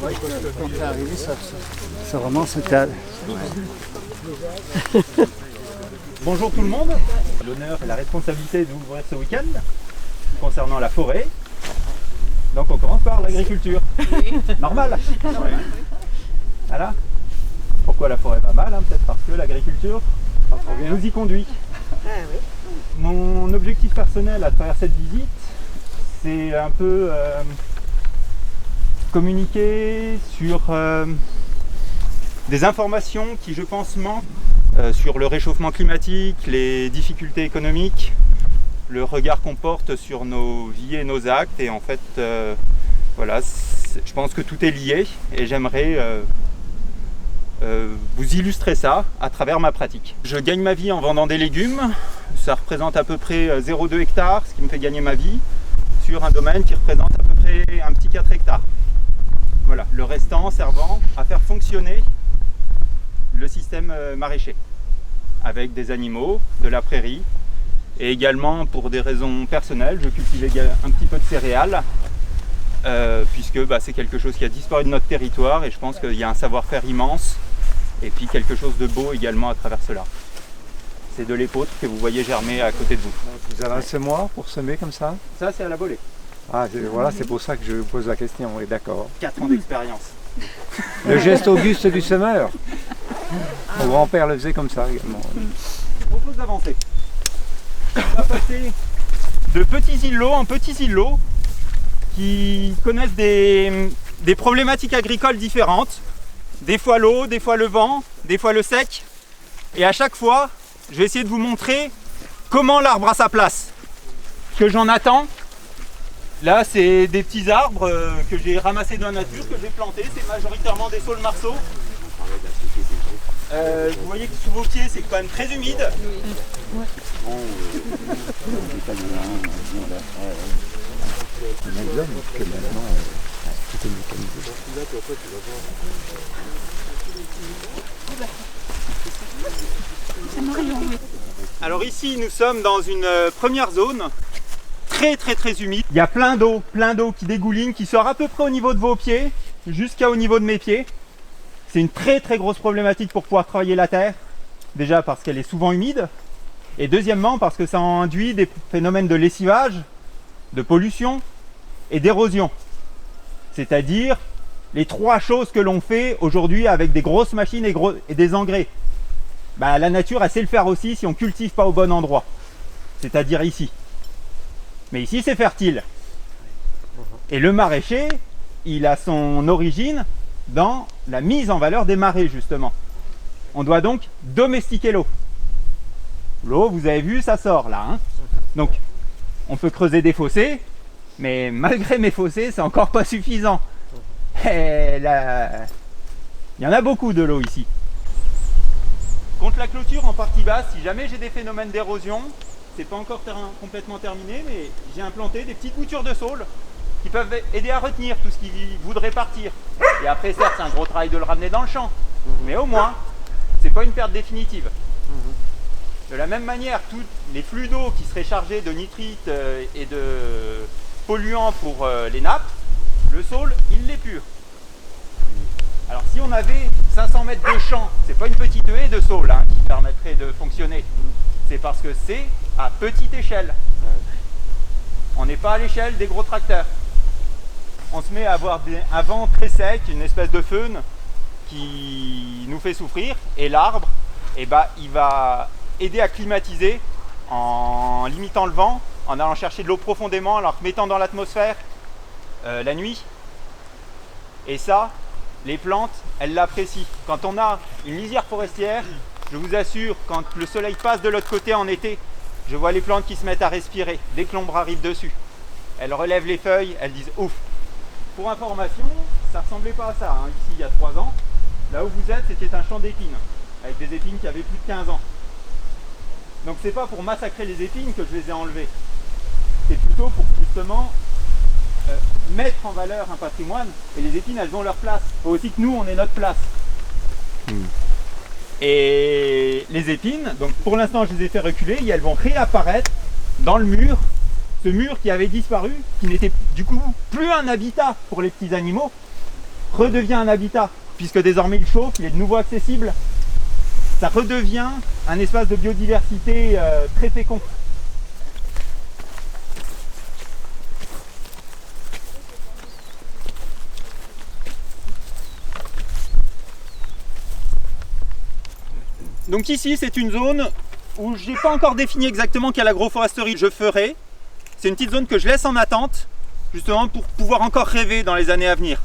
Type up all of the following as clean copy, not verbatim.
Quand t'es arrivé, ça vraiment c'était. Bonjour tout le monde. L'honneur et la responsabilité d'ouvrir ce week-end concernant la forêt. Donc on commence par l'agriculture. Normal. Voilà. Pourquoi la forêt va mal, peut-être parce que l'agriculture nous y conduit. Mon objectif personnel à travers cette visite, c'est un peu communiquer sur des informations qui, je pense, manquent sur le réchauffement climatique, les difficultés économiques, le regard qu'on porte sur nos vies et nos actes. Et en fait, voilà, je pense que tout est lié et j'aimerais vous illustrer ça à travers ma pratique. Je gagne ma vie en vendant des légumes. Ça représente à peu près 0,2 hectares, ce qui me fait gagner ma vie sur un domaine qui représente à peu près un petit 4 hectares. Voilà, le restant servant à faire fonctionner le système maraîcher avec des animaux, de la prairie et également pour des raisons personnelles, je cultive un petit peu de céréales puisque c'est quelque chose qui a disparu de notre territoire et je pense qu'il y a un savoir-faire immense et puis quelque chose de beau également à travers cela. C'est de l'épeautre que vous voyez germer à côté de vous. Vous avez un semoir pour semer comme ça? Ça c'est à la volée. Ah, voilà, c'est pour ça que je vous pose la question, oui, d'accord. 4 ans d'expérience. Le geste auguste du semeur. Mon grand-père le faisait comme ça également. Je vous propose d'avancer. On va passer de petits îlots en petits îlots qui connaissent des problématiques agricoles différentes. Des fois l'eau, des fois le vent, des fois le sec. Et à chaque fois, je vais essayer de vous montrer comment l'arbre a sa place. Que j'en attends. Là, c'est des petits arbres que j'ai ramassés dans la nature, que j'ai plantés. C'est majoritairement des saules marceaux. Vous voyez que sous vos pieds, c'est quand même très humide. Alors ici, nous sommes dans une première zone très humide. Il y a plein d'eau qui dégouline, qui sort à peu près au niveau de vos pieds, jusqu'au niveau de mes pieds. C'est une très grosse problématique pour pouvoir travailler la terre. Déjà parce qu'elle est souvent humide. Et deuxièmement parce que ça induit des phénomènes de lessivage, de pollution et d'érosion. C'est-à-dire les 3 choses que l'on fait aujourd'hui avec des grosses machines et des engrais. La nature, elle sait le faire aussi si on ne cultive pas au bon endroit. C'est-à-dire ici. Mais ici, c'est fertile. Et le maraîcher, il a son origine dans la mise en valeur des marais, justement. On doit donc domestiquer l'eau. L'eau, vous avez vu, ça sort là. Donc, on peut creuser des fossés, mais malgré mes fossés, c'est encore pas suffisant. Et là, il y en a beaucoup de l'eau ici. Contre la clôture en partie basse, si jamais j'ai des phénomènes d'érosion, c'est pas encore complètement terminé, mais j'ai implanté des petites boutures de saules qui peuvent aider à retenir tout ce qui voudrait partir. Et après, certes, c'est un gros travail de le ramener dans le champ, mais au moins, c'est pas une perte définitive. De la même manière, tous les flux d'eau qui seraient chargés de nitrites et de polluants pour les nappes, le saule, il l'épure. Alors si on avait 500 mètres de champ, c'est pas une petite haie de saule qui permettrait de fonctionner. C'est parce que c'est à petite échelle. On n'est pas à l'échelle des gros tracteurs. On se met à avoir un vent très sec, une espèce de faune qui nous fait souffrir. Et l'arbre, il va aider à climatiser en limitant le vent, en allant chercher de l'eau profondément, en la remettant dans l'atmosphère la nuit. Et ça, les plantes, elles l'apprécient. Quand on a une lisière forestière, je vous assure, quand le soleil passe de l'autre côté en été, je vois les plantes qui se mettent à respirer dès que l'ombre arrive dessus. Elles relèvent les feuilles, elles disent ouf. Pour information, ça ressemblait pas à ça ici il y a 3 ans. Là où vous êtes, c'était un champ d'épines, avec des épines qui avaient plus de 15 ans. Donc c'est pas pour massacrer les épines que je les ai enlevées. C'est plutôt pour justement mettre en valeur un patrimoine. Et les épines, elles ont leur place. Il faut aussi que nous, on ait notre place. Et les épines, donc pour l'instant je les ai fait reculer, et elles vont réapparaître dans le mur, ce mur qui avait disparu, qui n'était du coup plus un habitat pour les petits animaux, redevient un habitat, puisque désormais il chauffe, il est de nouveau accessible. Ça redevient un espace de biodiversité très fécond. Donc ici, c'est une zone où je n'ai pas encore défini exactement quelle agroforesterie je ferai. C'est une petite zone que je laisse en attente, justement pour pouvoir encore rêver dans les années à venir.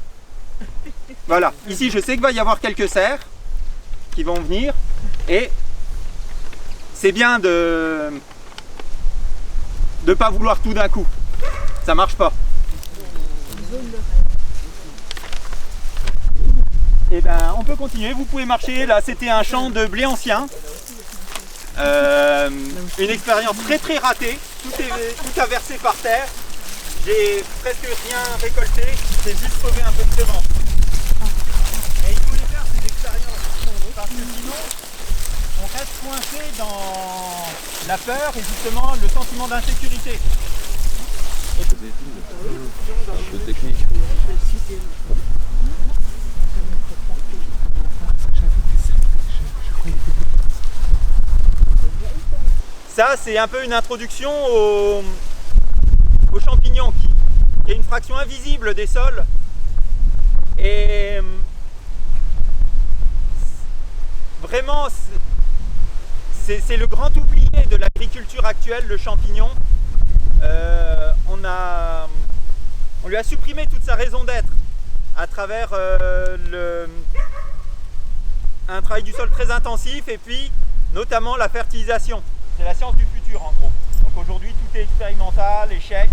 Voilà, ici je sais qu'il va y avoir quelques cerfs qui vont venir et c'est bien de ne pas vouloir tout d'un coup. Ça marche pas. Et ben, on peut continuer, vous pouvez marcher. Là, c'était un champ de blé ancien. Une expérience très très ratée. Tout a versé par terre. J'ai presque rien récolté. J'ai juste sauvé un peu de semence. Et il faut les faire ces expériences. Parce que sinon, on reste coincé dans la peur et justement le sentiment d'insécurité. Un peu technique. Ça, c'est un peu une introduction aux champignons qui est une fraction invisible des sols. Et vraiment, c'est le grand oublié de l'agriculture actuelle, le champignon. On lui a supprimé toute sa raison d'être à travers un travail du sol très intensif et puis notamment la fertilisation. C'est la science du futur en gros. Donc aujourd'hui tout est expérimental, échec,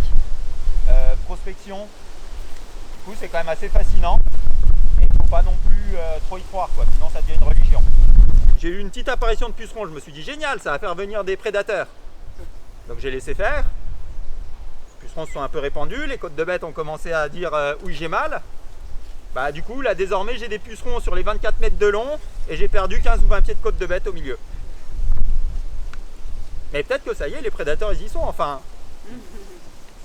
prospection. Du coup c'est quand même assez fascinant. Et il ne faut pas non plus trop y croire, quoi, sinon ça devient une religion. J'ai eu une petite apparition de pucerons, je me suis dit génial, ça va faire venir des prédateurs. Donc j'ai laissé faire. Les pucerons se sont un peu répandus, les côtes de bêtes ont commencé à dire oui j'ai mal. Bah du coup là désormais j'ai des pucerons sur les 24 mètres de long et j'ai perdu 15 ou 20 pieds de côte de bête au milieu. Mais peut-être que ça y est, les prédateurs ils y sont, enfin.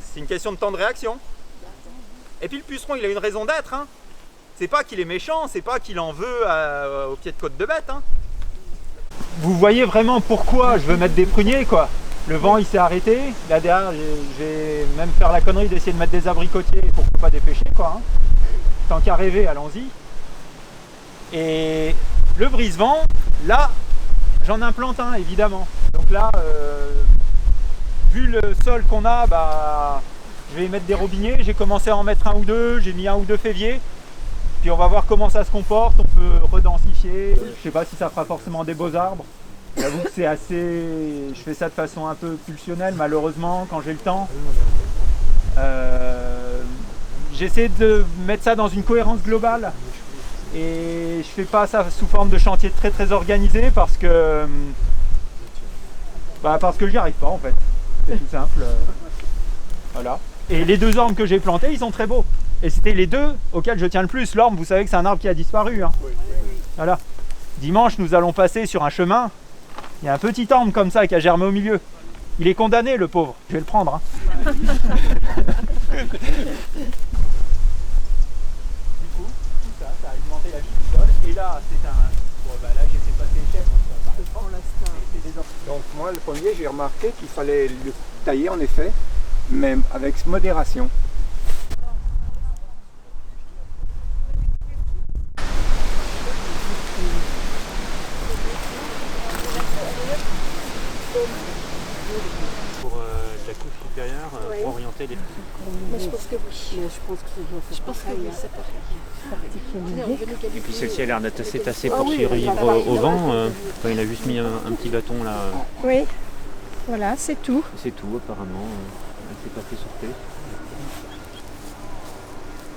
C'est une question de temps de réaction. Et puis le puceron il a une raison d'être, hein. C'est pas qu'il est méchant, c'est pas qu'il en veut au pied de côte de bête, hein. Vous voyez vraiment pourquoi je veux mettre des pruniers, quoi. Le vent il s'est arrêté, là derrière je vais même faire la connerie d'essayer de mettre des abricotiers, pourquoi pas des pêcher, quoi, hein. Tant qu'à rêver, allons-y. Et le brise-vent, là, j'en implante un, évidemment. Donc là, vu le sol qu'on a, bah, je vais y mettre des robinets. J'ai commencé à en mettre un ou deux, j'ai mis un ou deux féviers. Puis on va voir comment ça se comporte, on peut redensifier. Je sais pas si ça fera forcément des beaux arbres. J'avoue que c'est assez... Je fais ça de façon un peu pulsionnelle, malheureusement, quand j'ai le temps. J'essaie de mettre ça dans une cohérence globale. Et je fais pas ça sous forme de chantier très très organisé parce que j'y arrive pas en fait. C'est tout simple. Voilà. Et les deux ormes que j'ai plantés, ils sont très beaux. Et c'était les deux auxquels je tiens le plus. L'orme, vous savez que c'est un arbre qui a disparu, hein. Voilà. Dimanche, nous allons passer sur un chemin. Il y a un petit orme comme ça qui a germé au milieu. Il est condamné, le pauvre. Je vais le prendre, hein. Ça a alimenté la vie du sol. Et là, c'est un... Bon, bah là, j'ai fait passer les chèvres. Donc moi, le premier, j'ai remarqué qu'il fallait le tailler en effet, mais avec modération. Pour la couche supérieure, pour orienter les... Mais je pense que oui. Je pense que oui, c'est pareil. Et puis celle-ci a l'air d'être assez tassée pour survivre au vent. Enfin, il a juste mis un petit bâton là. Oui, voilà, c'est tout. C'est tout apparemment. Elle s'est pas fait souffler.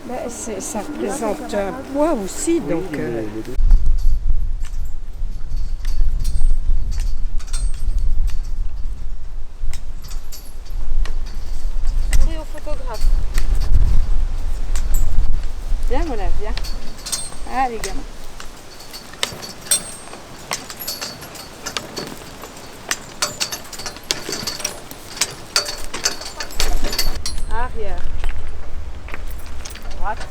Ben, ça représente un poids aussi, donc... Photographe. Viens, mon âme, viens. Ah, les gamins. Arrière. Droite.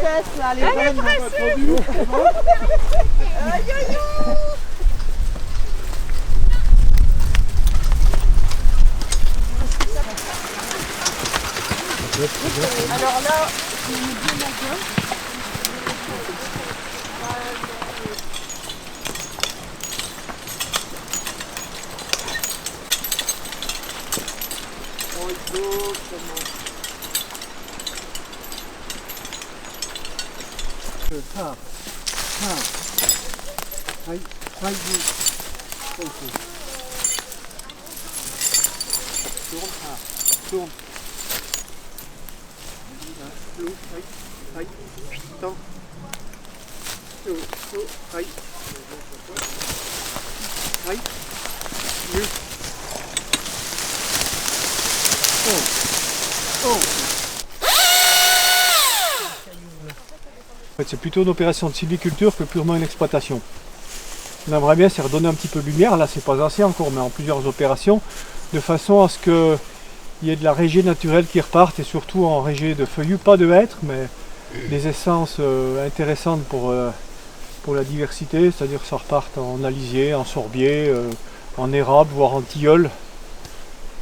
fesses là, les bonnes. Aïe aïe aïe. Alors là, je me dis la gueule. En fait, c'est plutôt une opération de sylviculture que purement une exploitation. On aimerait bien c'est redonner un petit peu de lumière, là c'est pas assez encore, mais en plusieurs opérations, de façon à ce qu'il y ait de la régée naturelle qui reparte, et surtout en régée de feuillus, pas de hêtre, mais des essences intéressantes pour la diversité, c'est-à-dire que ça reparte en alisier, en sorbier, en érable, voire en tilleul,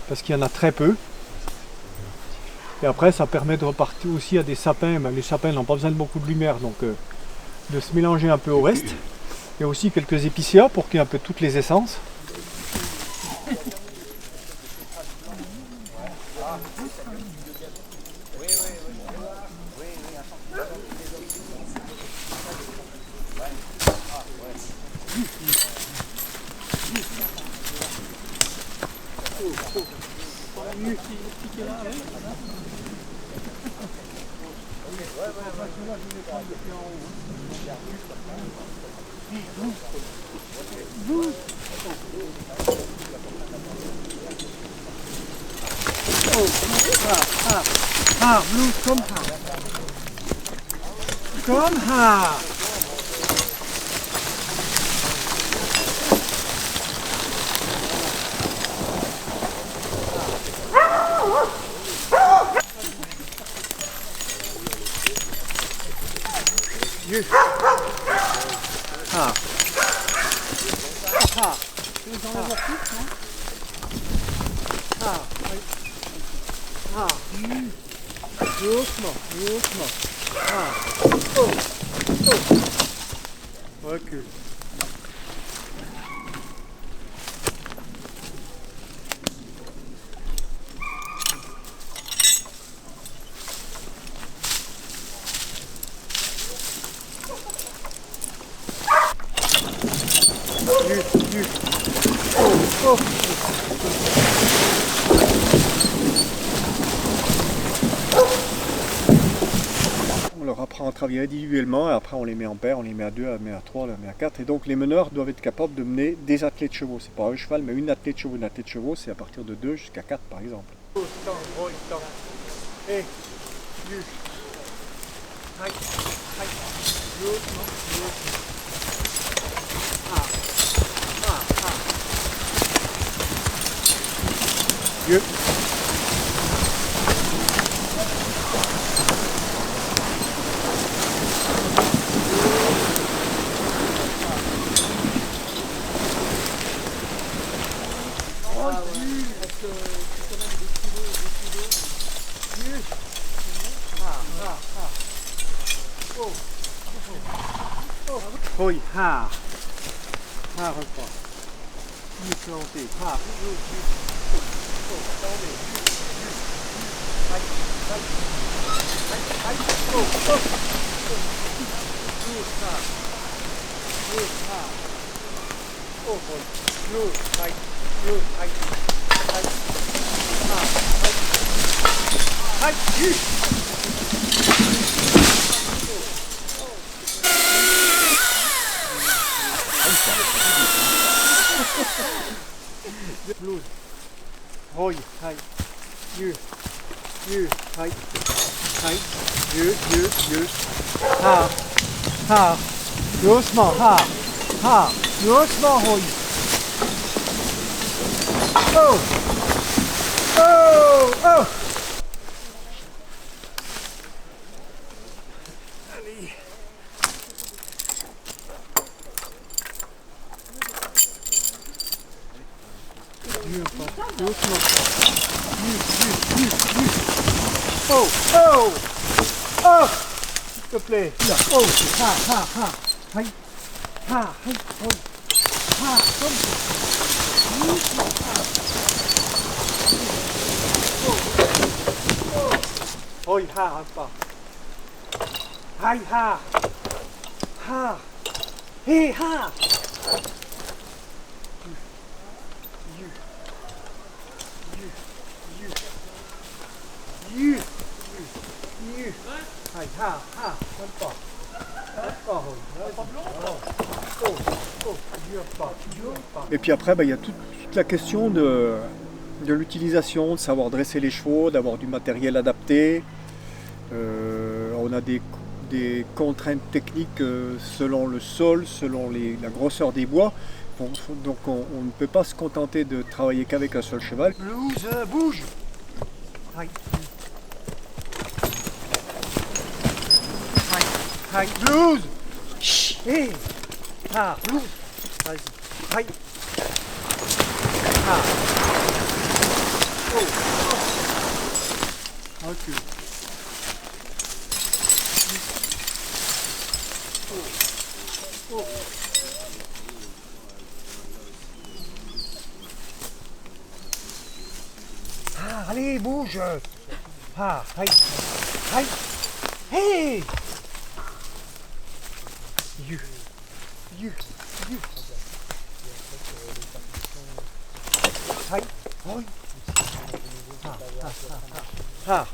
parce qu'il y en a très peu. Et après ça permet de repartir aussi à des sapins, mais les sapins n'ont pas besoin de beaucoup de lumière, donc de se mélanger un peu au reste. Il y a aussi quelques épicéas pour qu'il y ait un peu toutes les essences. Blues, komm her. Kom her. Recule. On leur apprend à travailler individuellement et après on les met en paire, on les met à 2, on les met à 3, on les met à 4. Et donc les meneurs doivent être capables de mener des attelés de chevaux. C'est pas un cheval mais une attelée de chevaux. Une attelée de chevaux c'est à partir de 2 jusqu'à 4 par exemple. Hoi, haar. Haar encore. Nu planté, haar. Blues. Hoi, hai. You. Hai. Hai. You. Ha. Ha. Doucement, ha. Ha. Doucement, hoi. Oh. Oh. Oh. Mieux pas. Doucement. Oh, oh, oh, s'il te plaît. Là. Oh, ha. Aïe. Ha, aïe. Oh. Ha, comme ça. Doucement. Oh, ha, rate pas. Aïe, ha. Ha. Hé, ha. Aïe, ha, ha, rate pas. Rate pas, Et puis après, il y a toute la question de l'utilisation, de savoir dresser les chevaux, d'avoir du matériel adapté. On a des contraintes techniques selon le sol, selon la grosseur des bois. Donc on ne peut pas se contenter de travailler qu'avec un seul cheval. Loose, bouge. Aïe. Aïe, loose. Hé. Ah, loose. Vas-y. Aïe. Ah. Oh. Ok. Oh. Ah, allez, bouge. Ah, aïe. Aïe. Hey. You. Aïe. Aïe. Ah.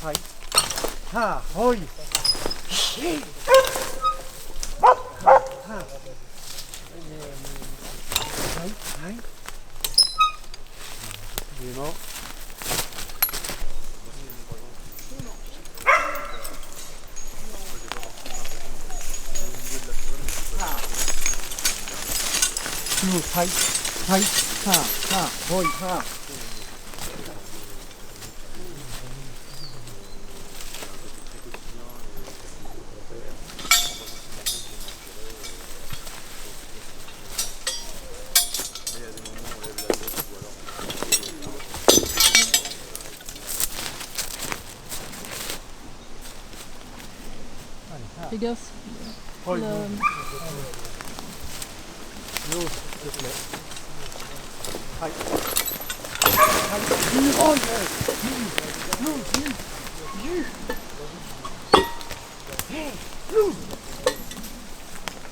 Aïe. Ah, aïe. Aïe. Vraiment. Aïe. Aïe. Aïe. Aïe. Fais gaffe. Aïe. Le- L'eau, s'il te plaît. Aïe.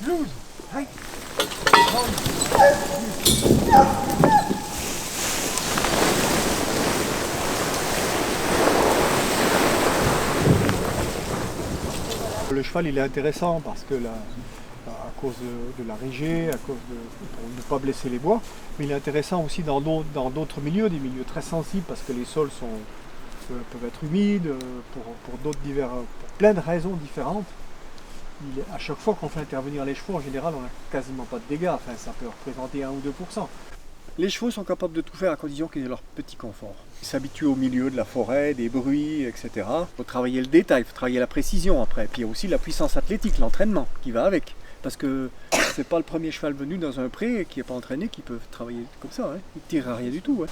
Loose. Aïe. Le cheval il est intéressant parce que à cause de la régée, à cause pour ne pas blesser les bois, mais il est intéressant aussi dans d'autres milieux, des milieux très sensibles parce que les sols peuvent être humides, pour plein de raisons différentes. À chaque fois qu'on fait intervenir les chevaux, en général, on n'a quasiment pas de dégâts, enfin ça peut représenter 1 ou 2%. Les chevaux sont capables de tout faire à condition qu'ils aient leur petit confort. Ils s'habituent au milieu de la forêt, des bruits, etc. Il faut travailler le détail, il faut travailler la précision après. Puis il y a aussi la puissance athlétique, l'entraînement qui va avec. Parce que c'est pas le premier cheval venu dans un pré qui n'est pas entraîné qui peut travailler comme ça. Hein. Il ne tire à rien du tout. Hein.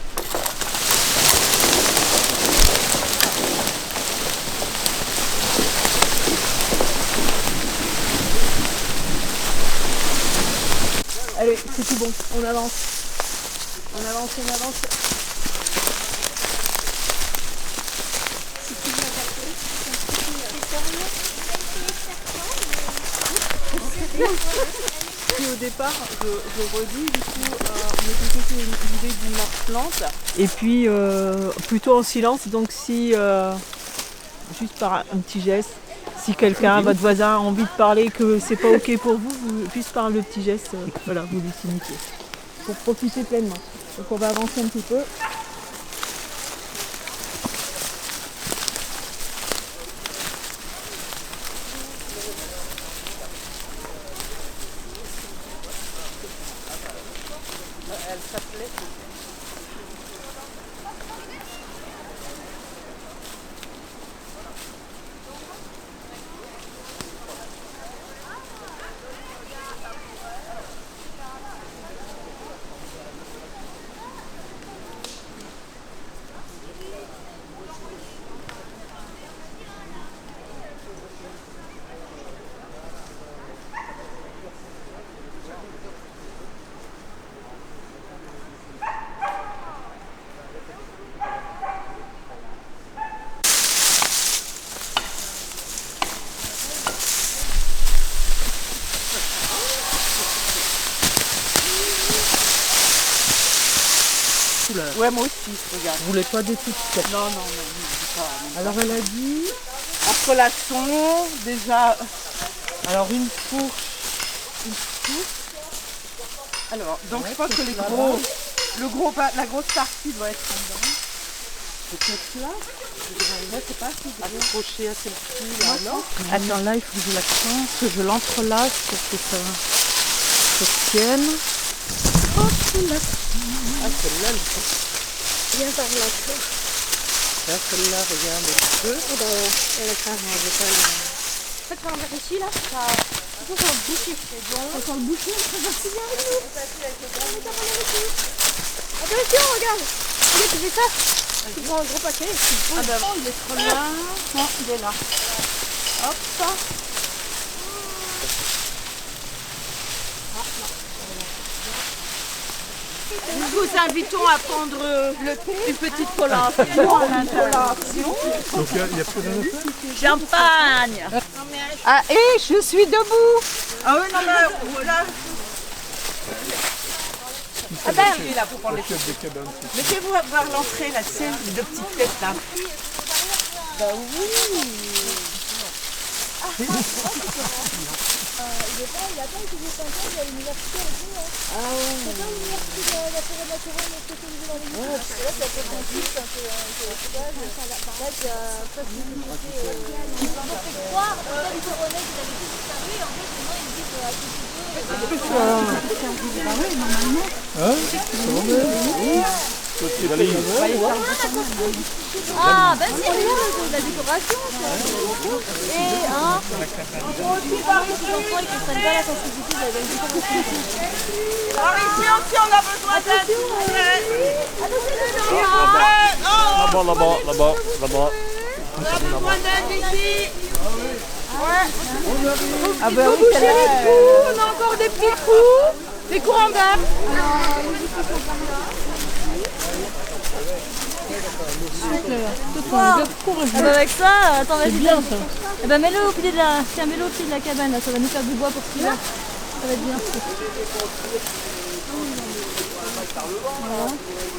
Allez, c'est tout bon, on avance. On avance. Puis au départ, je redis, du coup, on était plutôt l'idée d'une marche-plante. Et puis, plutôt en silence, donc si, juste par un petit geste, si quelqu'un, votre voisin, a envie de parler, que c'est pas ok pour vous, juste par le petit geste, voilà, vous lui signifiez. Pour profiter pleinement. Donc on va avancer un petit peu. couleurs. Ouais, moi aussi, regarde. Vous voulez pas des toutes sèches? Non, pas. Alors elle a dit... Après la son, déjà... Alors une fourche. Alors, donc je pense que la grosse partie doit être dedans. Peut-être là. Moi, c'est pas si accroché à celle-ci. Attends, là, il faut que je l'accente, que je l'entrelace pour que ça tienne. Ah, celle-là, elle fait. Viens par là. Là, celle-là, regarde, un peu. Oh, bah ouais, elle est crave, je vais pas le... En fait, quand on va ici, là, ça sent le boucher. Ça sent le boucher, ça va si bien avec nous. Attention, regarde. Regarde, tu fais ça. Tu prends un gros paquet et tu poses. Ah bah, il est trop là. Non, il est là. Hop, ça. Nous vous invitons à prendre une petite collation. Donc il y a plus d'un autre. Champagne. Ah, et je suis debout. Ah oui, non, mais voilà. Ah ben, Là pour prendre les photos. Mettez-vous voir l'entrée, là, tu sais, les deux petites têtes là. Bah oui. il a pas étudié 5 ans, il a l'université avec nous. Hein. Ah ouais. C'est pas l'université de la forêt naturelle, mais spécialisée dans les musées. Parce que là, c'est un peu scientifique, un peu sauvage. Là, il y a presque une unité. Ils m'ont fait croire, au cas du Coronel, qu'ils avaient tous disparu. En fait, maintenant, ils disent à tout petit peu. Bah oui, normalement. Ah, bah c'est bien, la décoration, c'est et hein, on aussi par les enfants, ils comprennent pas la sensibilité de la décoration. Alors ici aussi, on a besoin d'aide. Là-bas. On a besoin d'aide ici. Ah bah oui, bouger les trous, on a encore des petits trous, des courants d'air. Avec ça, attends, vas-y. C'est bien ça. Eh ben mets-le au pied de la, mets-le au pied de la cabane, là, ça va nous faire du bois pour celui-là. Ça va être bien.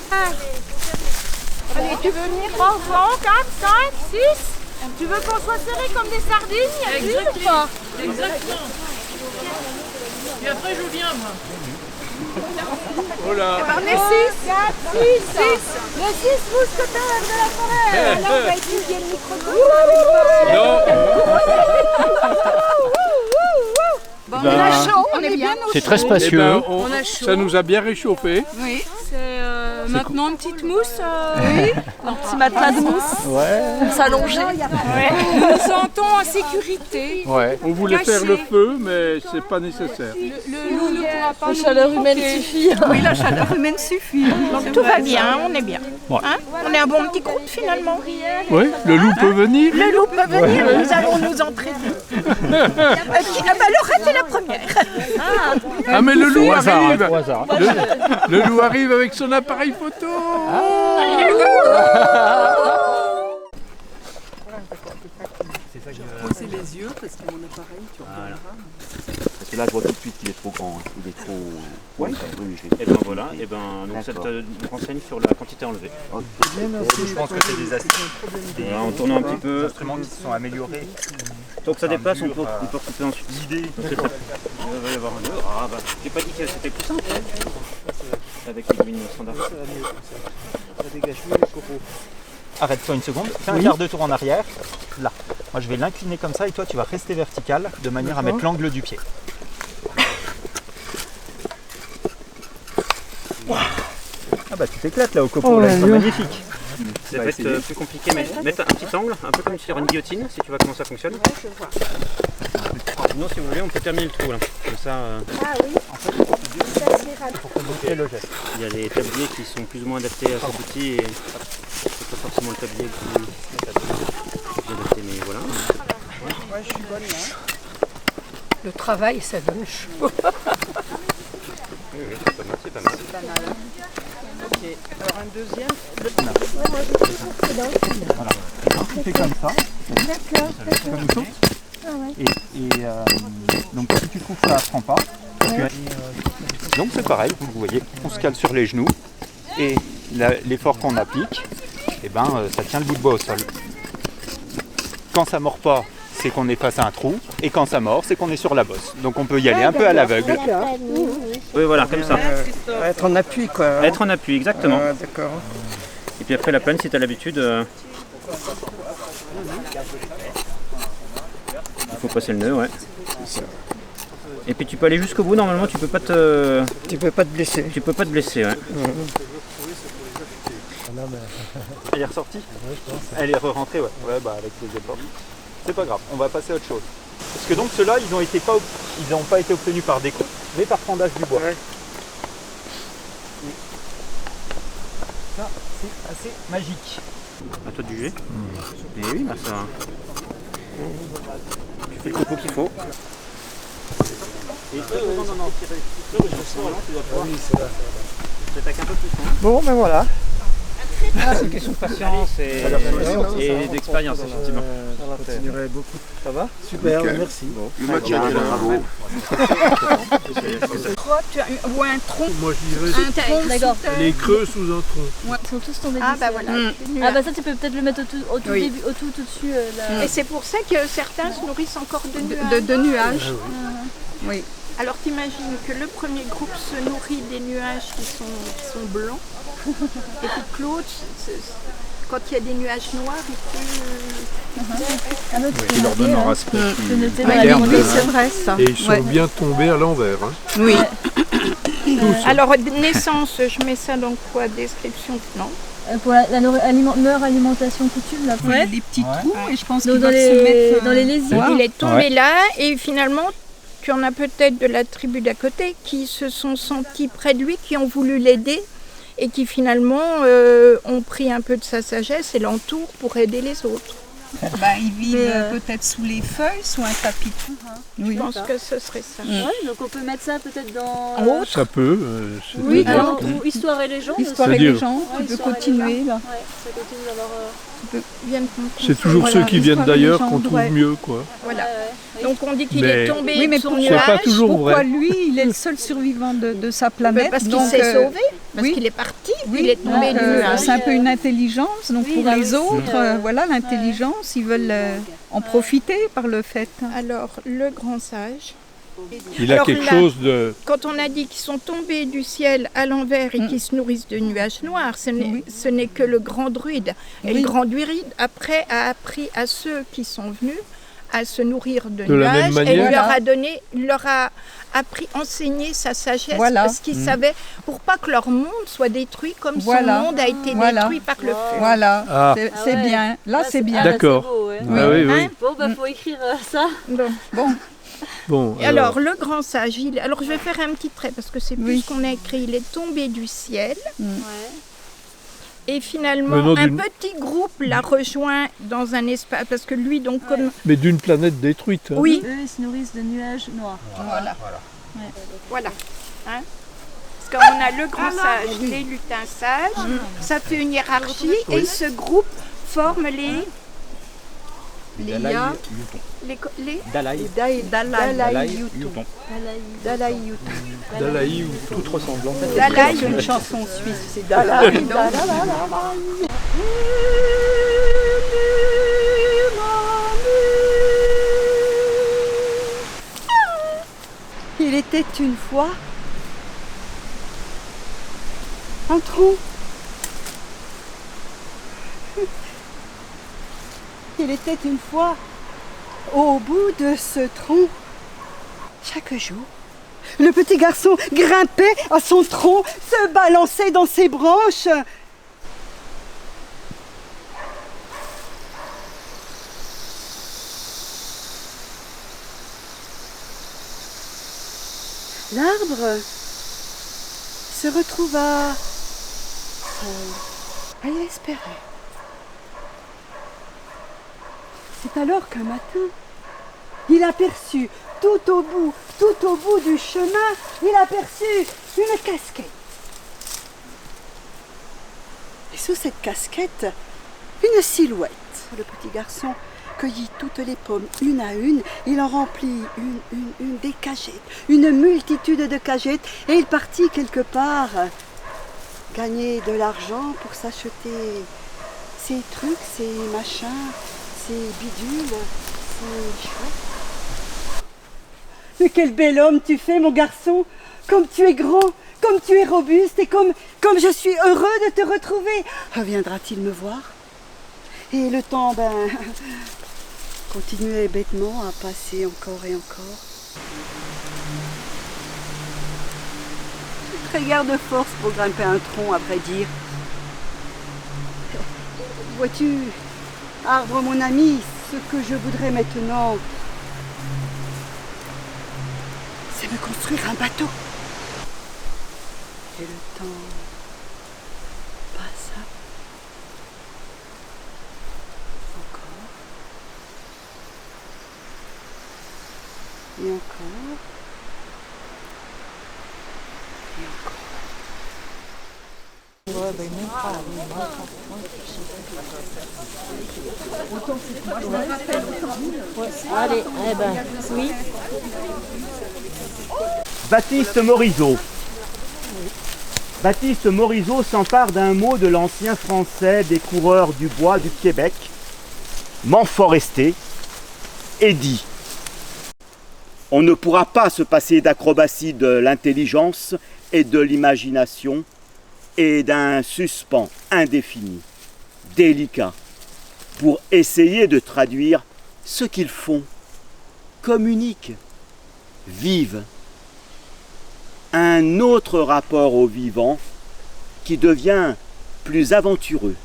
Voilà. Allez, tu veux venir 3 enfants, 4, 5, 6? Tu veux qu'on soit serrés comme des sardines? Exactement. Ou pas? Exactement. Et après, je viens, moi. Oh là. On est 6, 4, 6, 6. Les 6 mousquetaires de la forêt. Là, on va étudier le micro. Bon, on a chaud, on est bien au chaud. C'est très spacieux. On a chaud. Ça nous a bien réchauffé. Oui, c'est maintenant une petite mousse. Oui, un petit matelas de mousse. Ouais. S'allonger. Nous nous sentons en sécurité. Ouais. On voulait Caché. faire le feu, mais c'est pas nécessaire. Le loup ne pourra pas. La chaleur humaine suffit. Oui, la chaleur humaine suffit. Donc tout va bien, on est bien. Hein, on est un bon petit groupe finalement. Oui, le loup peut venir. Le loup peut venir, nous allons nous entraîner. Laurette est la première. Ah mais le loup arrive. Au hasard. Le loup arrive avec son appareil photo. Poser les yeux parce que mon appareil, tu Voilà. Parce que là, je vois tout de suite qu'il est trop grand. Hein. Il est trop. Ouais, Et ben voilà, et ben donc ça te renseigne sur la quantité enlevée. Je pense que c'est des astuces. Voilà, en tournant un petit peu. Des instruments qui se sont améliorés. Tant que ça dépasse, on peut recouper ensuite. L'idée, il va y avoir un autre. Ah bah, j'ai pas dit que c'était plus simple. Avec l'aiguille standard. Arrête-toi une seconde, fais un quart de tour en arrière. Là. Moi je vais l'incliner comme ça et toi tu vas rester vertical de manière à mettre l'angle du pied. Ah bah tu t'éclates là au copeau, là, c'est magnifique. Ça va être plus compliqué, mais mettre un petit angle, un peu comme sur une guillotine, si tu vois comment ça fonctionne. Sinon, si vous voulez, on peut terminer le trou là. Comme ça, Ah oui. il y a des tabliers qui sont plus ou moins adaptés à cet outil et c'est pas forcément le tablier qui est adapté, mais voilà. Ouais, je suis bonne là. Le travail, ça donne chaud. Oui, c'est pas mal, c'est pas mal. C'est pas mal. Ok, alors un deuxième. Voilà. Alors, tu fais comme ça. D'accord. Comme il faut. Ah ouais. Et donc si tu trouves que ça ne prend pas, donc c'est pareil, vous voyez, on se cale sur les genoux et l'effort qu'on applique, et ça tient le bout de bois au sol. Quand ça mord pas, c'est qu'on est face à un trou, et quand ça mord, c'est qu'on est sur la bosse. Donc on peut y aller un peu à l'aveugle. Oui, voilà, comme ça. Être en appui, quoi. Être en appui, exactement. D'accord. Et puis après la plane, si tu as l'habitude, il faut passer le nœud, ouais. Et puis tu peux aller jusqu'au bout, normalement tu peux pas te... Tu peux pas te blesser. Tu peux pas te blesser, ouais. Elle est ressortie ? Elle est re-rentrée, ouais. Ouais, avec les efforts. C'est pas grave, on va passer à autre chose. Parce que donc ceux-là, ils n'ont pas été obtenus par découpe, mais par fendage du bois. Ouais. Ça, c'est assez magique. À toi de juger. Et oui, ça... Tu fais le topo qu'il faut. Et non. Bon, ben voilà. C'est une question de patience et d'expérience, effectivement. Ça continuerait beaucoup. Ça va ? Super, merci. Bon. Le match a été bravo. Ou un tronc. Moi je dirais D'accord. les creux sous un tronc. Ils sont tous tombés Ah du bah ciel. voilà. Ah bah ça tu peux peut-être le mettre au tout Oui. début, au tout dessus. Et c'est pour ça que certains se nourrissent encore de nuages. De nuages. Oui. Alors t'imagines que le premier groupe se nourrit des nuages qui sont blancs. Et puis que l'autre, quand il y a des nuages noirs, Il leur donne un aspect Oui, c'est vrai ça. Et ils sont bien tombés à l'envers. Hein. Oui. Alors naissance, je mets ça dans quoi? Description? Non. Pour la meilleure alimentation coutume là. Ouais. Les petits trous et je pense qu'ils Dans doivent se mettre dans les lésirs. Il est tombé là et finalement tu en as peut-être de la tribu d'à côté qui se sont sentis près de lui, qui ont voulu l'aider et qui finalement ont pris un peu de sa sagesse et l'entourent pour aider les autres. Ils vivent peut-être sous les feuilles, sous un tapis. Je pense que ce serait ça. Ouais, donc on peut mettre ça peut-être dans. Ça peut. Oui, ou histoire et légende. Histoire et légende, tu peux continuer là. Ouais, ça continue d'avoir. C'est toujours ceux qui viennent d'ailleurs qu'on trouve mieux, quoi. Voilà. Donc on dit qu'il est tombé de son c'est nuage. pas toujours Pourquoi vrai. lui, il est le seul survivant de sa planète? Parce qu'il s'est sauvé, parce qu'il est parti, il est tombé du nuage. C'est un peu une intelligence, donc pour les autres, voilà l'intelligence, ils veulent en profiter par le fait. Alors le grand sage. Il a quelque chose de... Quand on a dit qu'ils sont tombés du ciel à l'envers et qu'ils se nourrissent de nuages noirs, ce n'est que le grand druide. Et le grand druide, après, a appris à ceux qui sont venus à se nourrir de nuages et il leur a appris, enseigné sa sagesse, ce qu'ils savaient, pour pas que leur monde soit détruit comme son monde a été détruit par le feu. Voilà, c'est bien. Là, c'est bien. D'accord. Oui. Bon, faut écrire ça. Bon. Et alors, le grand sage, alors je vais faire un petit trait parce que c'est plus ce qu'on a écrit. Il est tombé du ciel. Et finalement, un petit groupe l'a rejoint dans un espace, parce que lui, donc, comme... Mais d'une planète détruite. Hein. Oui. Eux, ils se nourrissent de nuages noirs. Voilà. Hein? Parce qu'on a le grand sage, les lutins sages, ça fait une hiérarchie, et ce groupe forme les Dalaï ou toute ressemblance. Dalaï, une chanson suisse, c'est Dalaï. Il était une fois un trou. Il était une fois au bout de ce tronc. Chaque jour, le petit garçon grimpait à son tronc, se balançait dans ses branches. L'arbre se retrouva seul. Elle espérait. C'est alors qu'un matin, il aperçut tout au bout du chemin, il aperçut une casquette. Et sous cette casquette, une silhouette. Le petit garçon cueillit toutes les pommes une à une, il en remplit une des cagettes, une multitude de cagettes, et il partit quelque part gagner de l'argent pour s'acheter ces trucs, ces machins, ces bidules, ces chouettes. Mais quel bel homme tu fais, mon garçon! Comme tu es grand, comme tu es robuste et comme je suis heureux de te retrouver. Reviendra-t-il me voir? Et le temps, continuait bêtement à passer encore et encore. Très guère de force pour grimper un tronc, à vrai dire. Vois-tu, arbre mon ami, ce que je voudrais maintenant, c'est me construire un bateau. Et le temps passa. Encore. Et encore. Et encore. Allez, eh ben, oui. Baptiste Morisot. Baptiste Morisot s'empare d'un mot de l'ancien français des coureurs du bois du Québec, Montforester, et dit: on ne pourra pas se passer d'acrobatie de l'intelligence et de l'imagination et d'un suspens indéfini, délicat, pour essayer de traduire ce qu'ils font, communiquent, vivent. Un autre rapport au vivant qui devient plus aventureux,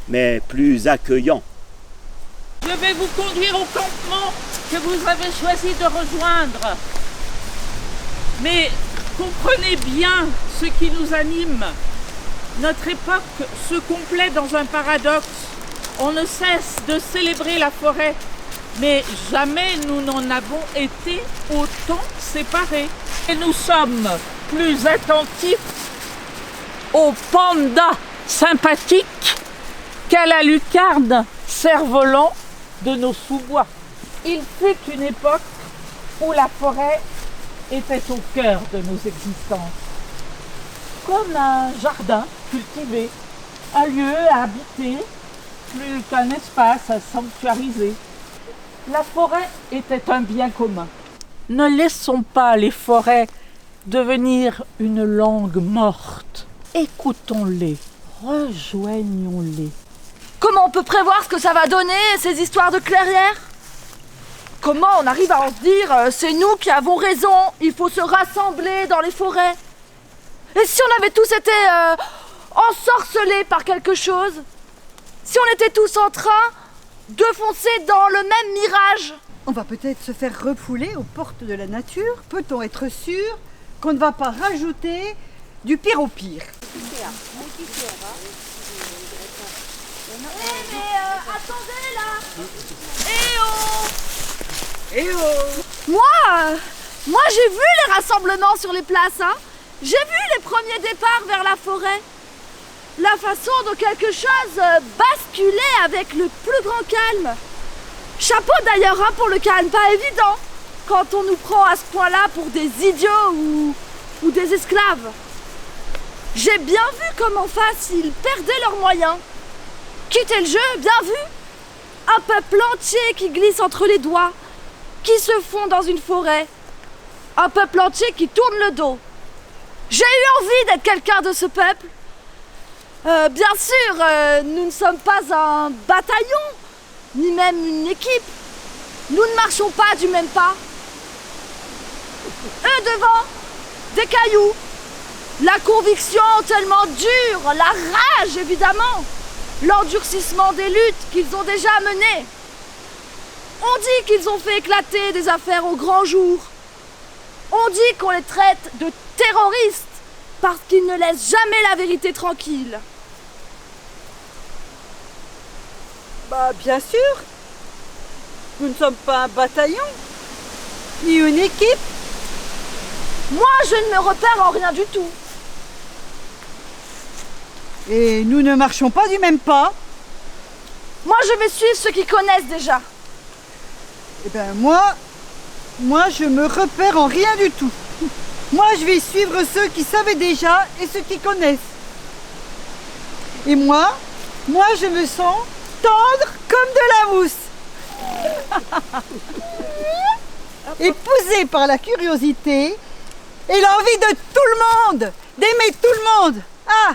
mais plus accueillant. Je vais vous conduire au campement que vous avez choisi de rejoindre. Mais comprenez bien ce qui nous anime. Notre époque se complaît dans un paradoxe. On ne cesse de célébrer la forêt, mais jamais nous n'en avons été autant séparés. Et nous sommes plus attentifs aux pandas sympathiques qu'à la lucarne cerf-volant de nos sous-bois. Il fut une époque où la forêt était au cœur de nos existences. Comme un jardin cultivé, un lieu à habiter, plus qu'un espace à sanctuariser. La forêt était un bien commun. Ne laissons pas les forêts devenir une langue morte. Écoutons-les, rejoignons-les. Comment on peut prévoir ce que ça va donner, ces histoires de clairières? Comment on arrive à en se dire c'est nous qui avons raison, il faut se rassembler dans les forêts? Et si on avait tous été ensorcelés par quelque chose? Si on était tous en train de foncer dans le même mirage? On va peut-être se faire refouler aux portes de la nature. Peut-on être sûr qu'on ne va pas rajouter du pire au pire? Attendez là! Eh oh! Moi j'ai vu les rassemblements sur les places, hein. J'ai vu les premiers départs vers la forêt. La façon dont quelque chose basculait avec le plus grand calme. Chapeau d'ailleurs hein, pour le calme, pas évident quand on nous prend à ce point-là pour des idiots ou des esclaves. J'ai bien vu comment en face ils perdaient leurs moyens. Quitter le jeu, bien vu. Un peuple entier qui glisse entre les doigts, qui se fond dans une forêt. Un peuple entier qui tourne le dos. J'ai eu envie d'être quelqu'un de ce peuple. Bien sûr, nous ne sommes pas un bataillon, ni même une équipe. Nous ne marchons pas du même pas. Eux devant, des cailloux. La conviction tellement dure, la rage évidemment. L'endurcissement des luttes qu'ils ont déjà menées. On dit qu'ils ont fait éclater des affaires au grand jour. On dit qu'on les traite de terroristes parce qu'ils ne laissent jamais la vérité tranquille. Bah bien sûr. Nous ne sommes pas un bataillon, ni une équipe. Moi, je ne me repère en rien du tout. Et nous ne marchons pas du même pas. Moi, je vais suivre ceux qui connaissent déjà. Eh ben moi, je me repère en rien du tout. Moi, je vais suivre ceux qui savaient déjà et ceux qui connaissent. Et moi, je me sens tendre comme de la mousse. Épousée par la curiosité et l'envie de tout le monde, d'aimer tout le monde. Ah,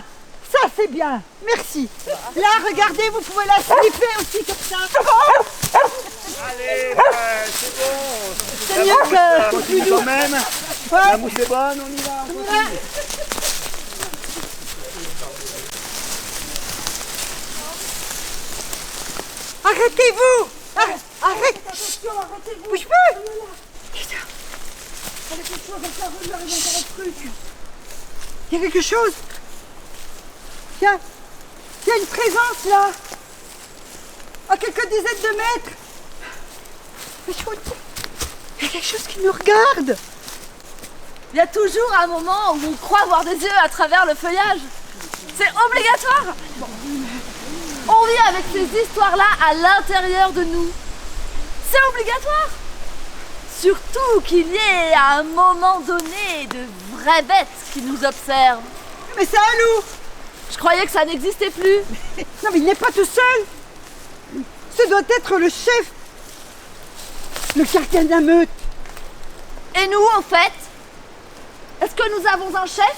ça c'est bien, merci. Là, regardez, vous pouvez la slipper aussi comme ça. Allez, c'est bon. C'est mieux que... Quand même. Ouais. La mousse est bonne, on y va. On continue. Arrêtez-vous. Arrête. Arrêtez-vous. Bouge plus. Il y a quelque chose. Il y a une présence là. À quelques dizaines de mètres. Mais il y a quelque chose qui nous regarde. Il y a toujours un moment où on croit voir des yeux à travers le feuillage. C'est obligatoire. On vit avec ces histoires-là à l'intérieur de nous. C'est obligatoire. Surtout qu'il y ait à un moment donné de vraies bêtes qui nous observent. Mais c'est un loup. Je croyais que ça n'existait plus. Non mais il n'est pas tout seul. Ce doit être le chef. Le gardien de la meute. Et nous, en fait, est-ce que nous avons un chef?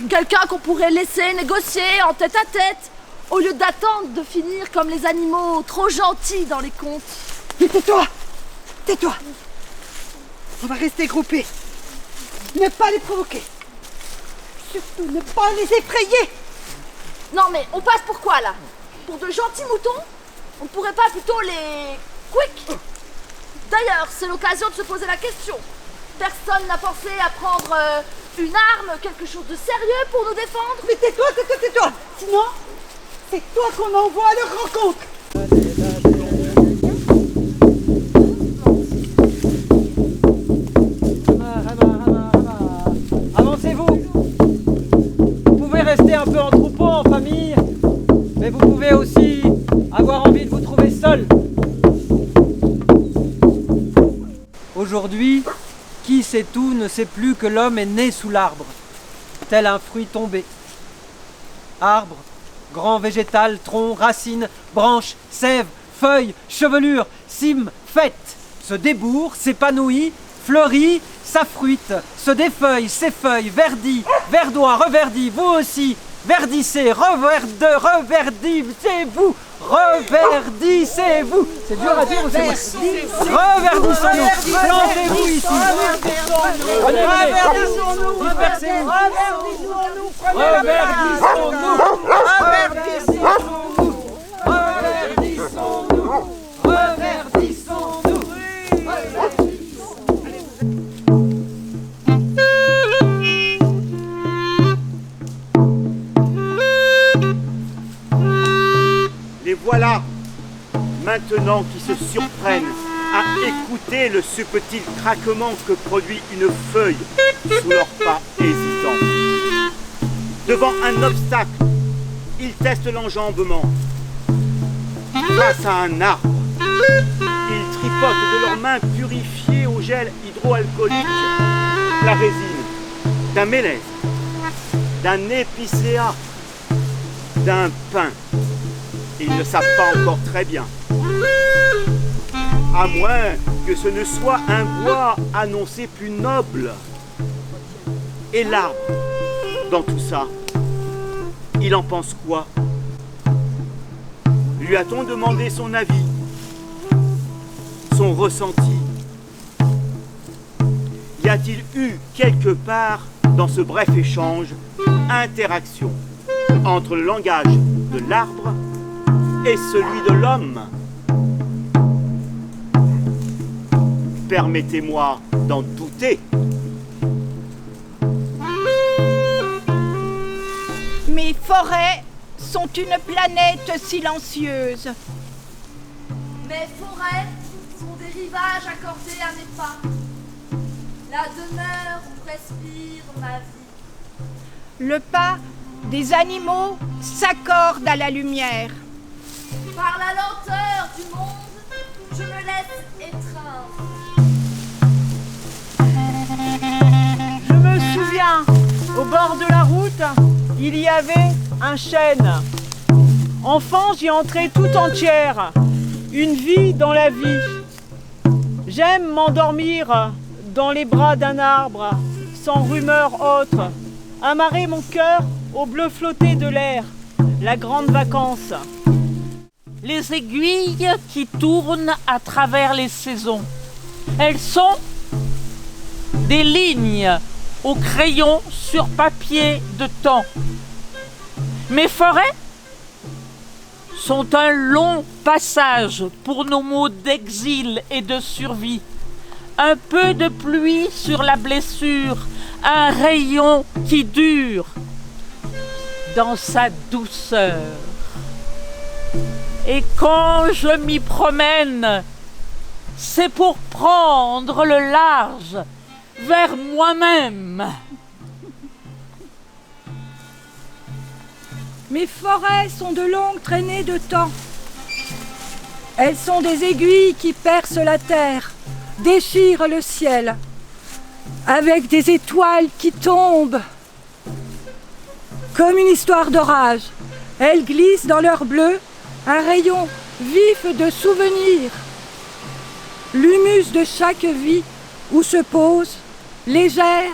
Quelqu'un qu'on pourrait laisser négocier en tête à tête, au lieu d'attendre de finir comme les animaux trop gentils dans les contes. Mais tais-toi. Tais-toi. On va rester groupés. Ne pas les provoquer. Surtout ne pas les effrayer. Non mais on passe pour quoi là? Pour de gentils moutons? On ne pourrait pas plutôt les... quick? D'ailleurs, c'est l'occasion de se poser la question. Personne n'a pensé à prendre une arme, quelque chose de sérieux pour nous défendre? Mais tais-toi, tais-toi, tais-toi. Sinon, c'est toi qu'on envoie à leur rencontre. Avancez-vous. Vous pouvez rester un peu en troupeau, en famille, mais vous pouvez aussi avoir envie de vous trouver seul. Aujourd'hui, qui sait tout ne sait plus que l'homme est né sous l'arbre, tel un fruit tombé. Arbre, grand végétal, tronc, racines, branches, sève, feuilles, chevelure, cime, fête, se débourre, s'épanouit, fleurit, s'affruite, se défeuille, s'effeuille, verdit, verdoie, reverdit, vous aussi, verdissez, reverdissez-vous, reverdissez-vous. C'est dur à dire ou c'est moi? Reverdissons-nous, plantez-vous ici. Reverdissons-nous, dispersez-vous. Reverdissons-nous, reverdissons-nous, reverdissons-nous, reverdissons-nous. Les voilà, maintenant qui se surprennent à écouter le subtil craquement que produit une feuille sous leurs pas hésitants. Devant un obstacle, ils testent l'enjambement. Face à un arbre, ils tripotent de leurs mains purifiées au gel hydroalcoolique la résine d'un mélèze, d'un épicéa, d'un pin. Ils ne savent pas encore très bien. À moins que ce ne soit un bois annoncé plus noble. Et l'arbre, dans tout ça, il en pense quoi? Lui a-t-on demandé son avis, son ressenti? Y a-t-il eu quelque part dans ce bref échange interaction entre le langage de l'arbre et celui de l'homme? Permettez-moi d'en douter. Mes forêts sont une planète silencieuse. Mes forêts sont des rivages accordés à mes pas. La demeure où respire ma vie. Le pas des animaux s'accorde à la lumière. Par la lenteur du monde, je me laisse étreindre. Je me souviens, au bord de la route, il y avait un chêne. Enfant, j'y entrais tout entière, une vie dans la vie. J'aime m'endormir dans les bras d'un arbre, sans rumeur autre, amarrer mon cœur au bleu flotté de l'air, la grande vacance. Les aiguilles qui tournent à travers les saisons, elles sont des lignes au crayon sur papier de temps. Mes forêts sont un long passage pour nos mots d'exil et de survie. Un peu de pluie sur la blessure, un rayon qui dure dans sa douceur. Et quand je m'y promène, c'est pour prendre le large vers moi-même. Mes forêts sont de longues traînées de temps. Elles sont des aiguilles qui percent la terre, déchirent le ciel, avec des étoiles qui tombent. Comme une histoire d'orage, elles glissent dans leur bleu un rayon vif de souvenirs. L'humus de chaque vie où se pose, légère,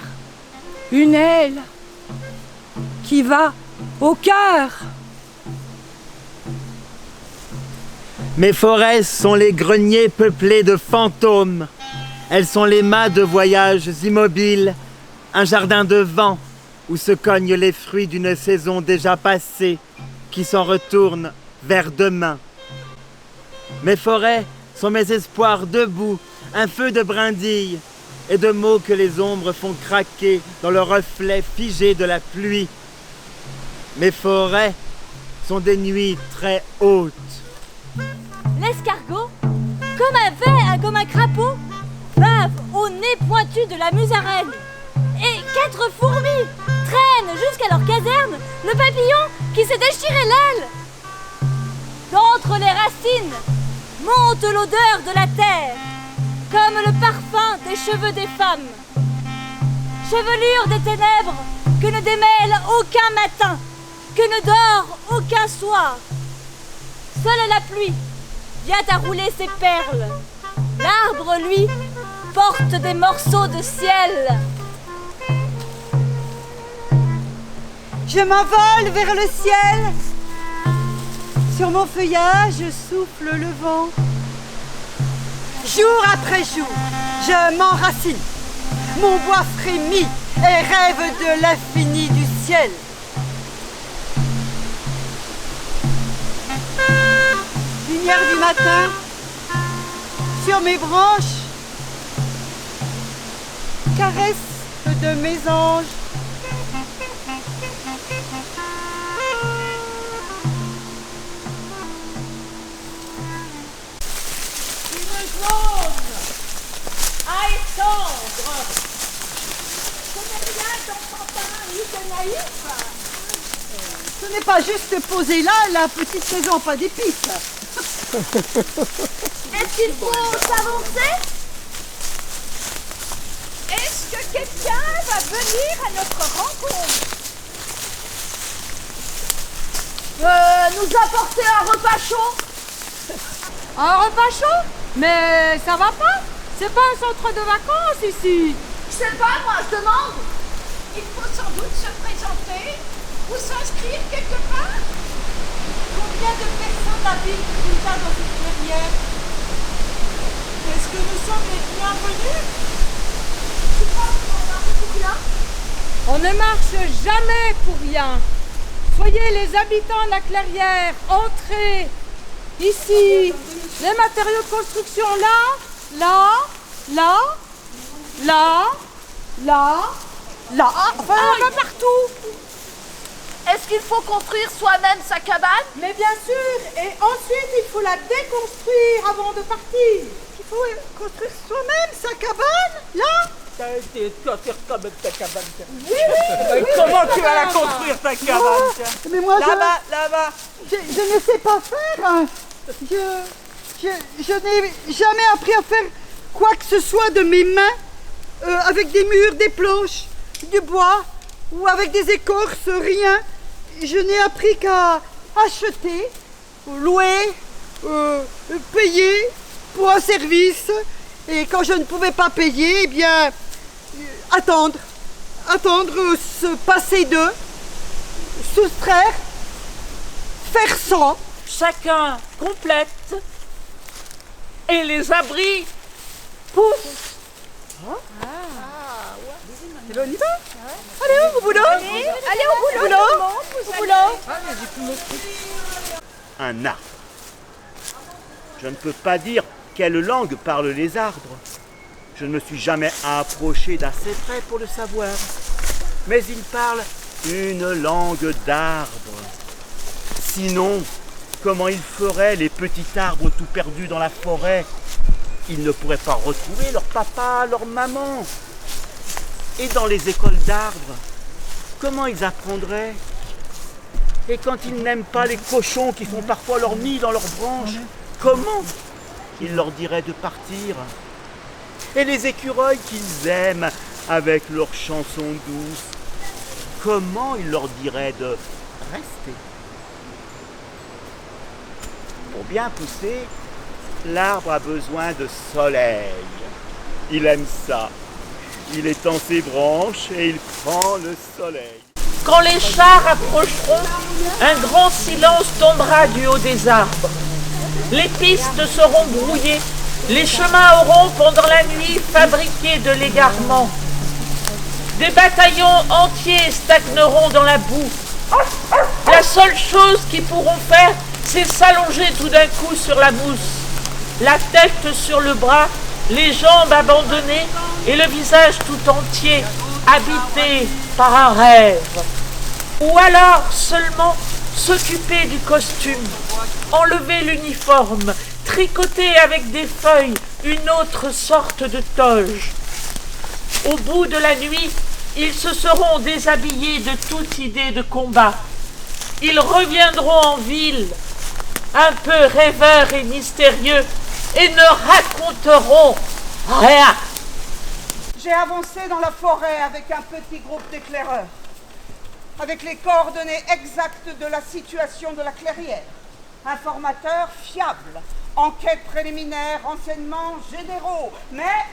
une aile qui va au cœur. Mes forêts sont les greniers peuplés de fantômes. Elles sont les mâts de voyages immobiles, un jardin de vent où se cognent les fruits d'une saison déjà passée qui s'en retourne vers demain. Mes forêts sont mes espoirs debout, un feu de brindilles et de mots que les ombres font craquer dans le reflet figé de la pluie. Mes forêts sont des nuits très hautes. L'escargot, comme un crapaud, bave au nez pointu de la musaraigne. Et 4 fourmis traînent jusqu'à leur caserne le papillon qui s'est déchiré l'aile. D'entre les racines monte l'odeur de la terre, comme le parfum des cheveux des femmes. Chevelure des ténèbres que ne démêle aucun matin, que ne dort aucun soir. Seule la pluie vient à rouler ses perles. L'arbre, lui, porte des morceaux de ciel. Je m'envole vers le ciel. Sur mon feuillage souffle le vent. Jour après jour, je m'enracine. Mon bois frémit et rêve de l'infini du ciel. Lumière du matin, sur mes branches, caresse de mes anges. Une zone à étendre. Ce n'est rien d'enfantin ni de naïf. Ce n'est pas juste poser là la petite saison, pas d'épices. Est-ce qu'il faut s'avancer? Est-ce que quelqu'un va venir à notre rencontre? Nous apporter un repas chaud? Un repas chaud? Mais ça va pas? C'est pas un centre de vacances ici. Je sais pas, moi, je demande. Il faut sans doute se présenter ou s'inscrire quelque part. Combien de personnes habitent déjà dans cette clairière? Est-ce que nous sommes les bienvenus? Tu crois qu'on marche pour rien? On ne marche jamais pour rien. Soyez les habitants de la clairière, entrez. Ici, les matériaux de construction là, enfin un peu partout. Est-ce qu'il faut construire soi-même sa cabane? Mais bien sûr, et ensuite il faut la déconstruire avant de partir. Il faut construire soi-même sa cabane, là. Tu vas faire ça avec ta cabane. Oui. Comment tu vas la construire ta cabane? Mais moi, là-bas. Je ne sais pas faire. Hein. Je n'ai jamais appris à faire quoi que ce soit de mes mains, avec des murs, des planches, du bois ou avec des écorces, rien. je n'ai appris qu'à acheter, louer, payer pour un service. Et quand je ne pouvais pas payer, eh bien, attendre, se passer d'eux, soustraire, faire sans. Chacun complète et les abris poussent. Et ben on y va. Allez, au boulot. Allez, au boulot. Un arbre. Je ne peux pas dire quelle langue parlent les arbres. Je ne me suis jamais approché d'assez près pour le savoir. Mais ils parlent une langue d'arbre. Sinon, comment ils feraient les petits arbres tout perdus dans la forêt? Ils ne pourraient pas retrouver leur papa, leur maman. Et dans les écoles d'arbres, comment ils apprendraient? Et quand ils n'aiment pas les cochons qui font parfois leur nid dans leurs branches, comment ils leur diraient de partir? Et les écureuils qu'ils aiment avec leurs chansons douces, comment ils leur diraient de rester? Pour bien pousser, l'arbre a besoin de soleil. Il aime ça. Il étend ses branches et il prend le soleil. Quand les chars approcheront, un grand silence tombera du haut des arbres. Les pistes seront brouillées, les chemins auront pendant la nuit fabriqué de l'égarement. Des bataillons entiers stagneront dans la boue. La seule chose qu'ils pourront faire, c'est s'allonger tout d'un coup sur la mousse, la tête sur le bras, les jambes abandonnées et le visage tout entier habité par un rêve. Ou alors seulement s'occuper du costume, enlever l'uniforme, tricoter avec des feuilles une autre sorte de toge. Au bout de la nuit, ils se seront déshabillés de toute idée de combat. Ils reviendront en ville, un peu rêveurs et mystérieux, et ne raconteront rien. J'ai avancé dans la forêt avec un petit groupe d'éclaireurs, avec les coordonnées exactes de la situation de la clairière. Informateur fiable, enquête préliminaire, renseignements généraux, mais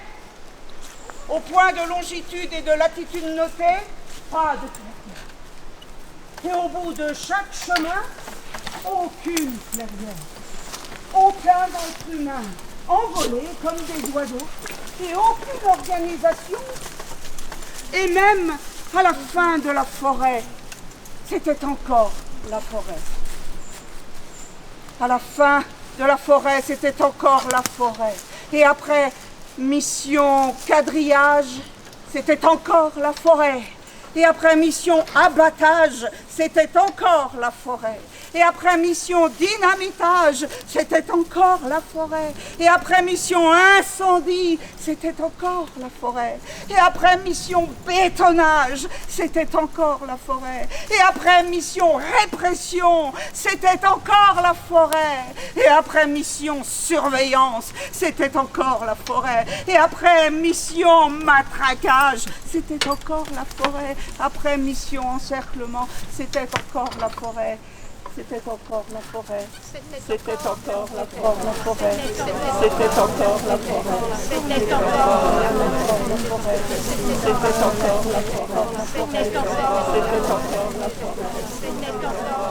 au point de longitude et de latitude notée, pas de clairière. Et au bout de chaque chemin, aucune clairière, aucun être humain, envolés comme des oiseaux, et aucune organisation. Et même à la fin de la forêt, c'était encore la forêt. À la fin de la forêt, c'était encore la forêt. Et après mission quadrillage, c'était encore la forêt. Et après mission abattage, c'était encore la forêt. Et après mission dynamitage, c'était encore la forêt. Et après mission incendie, c'était encore la forêt. Et après mission bétonnage, c'était encore la forêt. Et après mission répression, c'était encore la forêt. Et après mission surveillance, c'était encore la forêt. Et après mission matraquage, c'était encore la forêt. Après mission encerclement, c'était encore la forêt. C'était encore la forêt. C'était encore la forêt. C'était encore la forêt. C'était encore la forêt. C'était encore la forêt. C'était encore la forêt. C'était encore.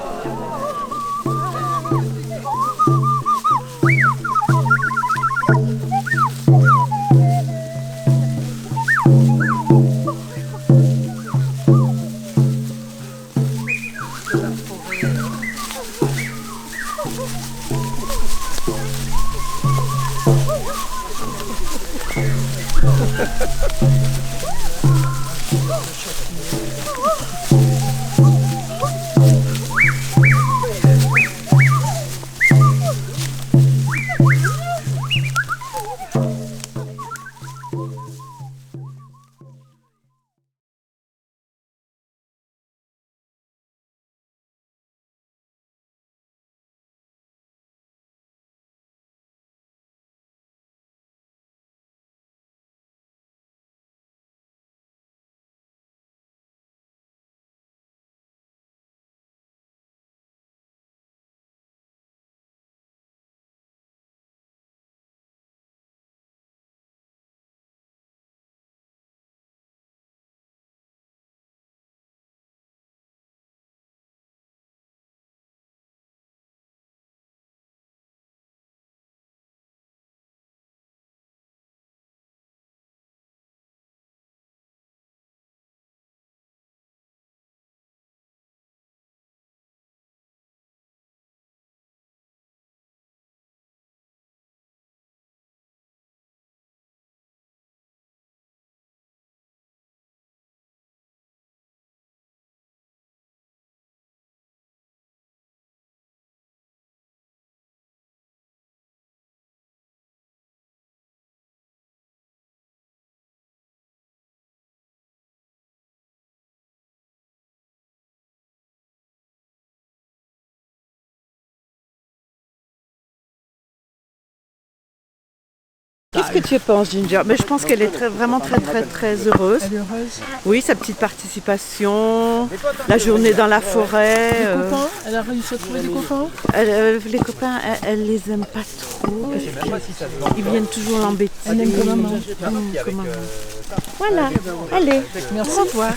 Qu'est-ce que tu penses, Ginger? Je pense qu'elle est vraiment très heureuse. Elle est heureuse? Oui, sa petite participation, la journée dans la forêt. Les copains? Elle a réussi à trouver des copains? Les copains, elle les aime pas trop. Ils viennent toujours l'embêter. Elle aime comme maman. Voilà, allez, au revoir.